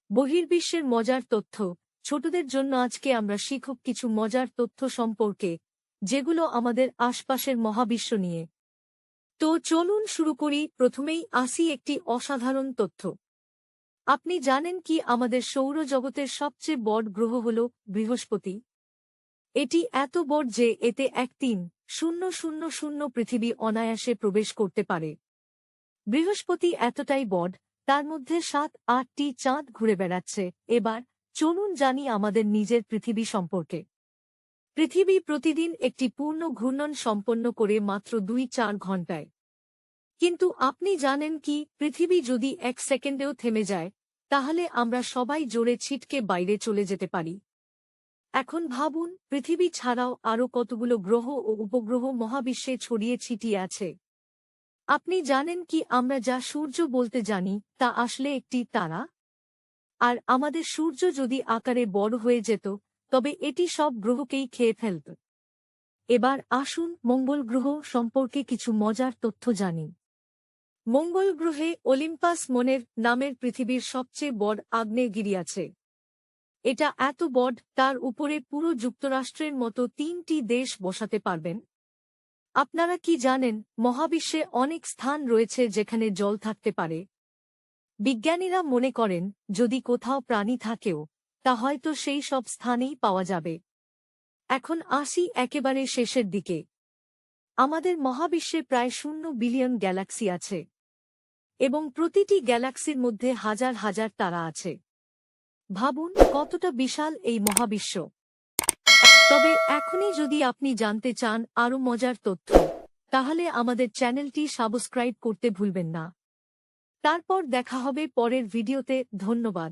বহির্বিশ্বের মজার তথ্য। ছোটদের জন্য আজকে আমরা শিখব কিছু মজার তথ্য সম্পর্কে, যেগুলো আমাদের আশপাশের মহাবিশ্ব নিয়ে। তো চলুন শুরু করি। প্রথমেই আসি একটি অসাধারণ তথ্য। আপনি জানেন কি আমাদের সৌরজগতের সবচেয়ে বড় গ্রহ হল বৃহস্পতি? এটি এত বড় যে এতে 1.300 পৃথিবী অনায়াসে প্রবেশ করতে পারে। বৃহস্পতি এতটাই বড়, তার মধ্যে 7-8টি চাঁদ ঘুরে বেড়াচ্ছে। এবার চলুন জানি আমাদের নিজের পৃথিবী সম্পর্কে। পৃথিবী প্রতিদিন একটি পূর্ণ ঘূর্ণন সম্পন্ন করে মাত্র 2-4 ঘণ্টায়। কিন্তু আপনি জানেন কি, পৃথিবী যদি 1 সেকেন্ডেও থেমে যায়, তাহলে আমরা সবাই জোরে ছিটকে বাইরে চলে যেতে পারি। এখন ভাবুন, পৃথিবী ছাড়াও আরও কতগুলো গ্রহ ও উপগ্রহ মহাবিশ্বে ছড়িয়ে ছিটিয়ে আছে। আপনি জানেন কি, আমরা যা সূর্য বলতে জানি তা আসলে একটি তারা। আর আমাদের সূর্য যদি আকারে বড় হয়ে যেত, তবে এটি সব গ্রহকেই খেয়ে ফেলত। এবার আসুন মঙ্গল গ্রহ সম্পর্কে কিছু মজার তথ্য জানি। মঙ্গল গ্রহে অলিম্পাস মনের নামের পৃথিবীর সবচেয়ে বড় আগ্নেয়গিরি আছে। এটা এত বড়, তার উপরে পুরো যুক্তরাষ্ট্রের মতো 3টি দেশ বসাতে পারবেন। আপনারা কি জানেন, মহাবিশ্বে অনেক স্থান রয়েছে যেখানে জল থাকতে পারে। বিজ্ঞানীরা মনে করেন, যদি কোথাও প্রাণী থাকেও, তা হয়তো সেই সব স্থানেই পাওয়া যাবে। এখন আসি একেবারে শেষের দিকে। আমাদের মহাবিশ্বে প্রায় 0 বিলিয়ন গ্যালাক্সি আছে, এবং প্রতিটি গ্যালাক্সির মধ্যে হাজার হাজার তারা আছে। ভাবুন কতটা বিশাল এই মহাবিশ্ব। তবে এখনই যদি আপনি জানতে চান আরও মজার তথ্য, তাহলে আমাদের চ্যানেলটি সাবস্ক্রাইব করতে ভুলবেন না। তারপর দেখা হবে পরের ভিডিওতে। ধন্যবাদ।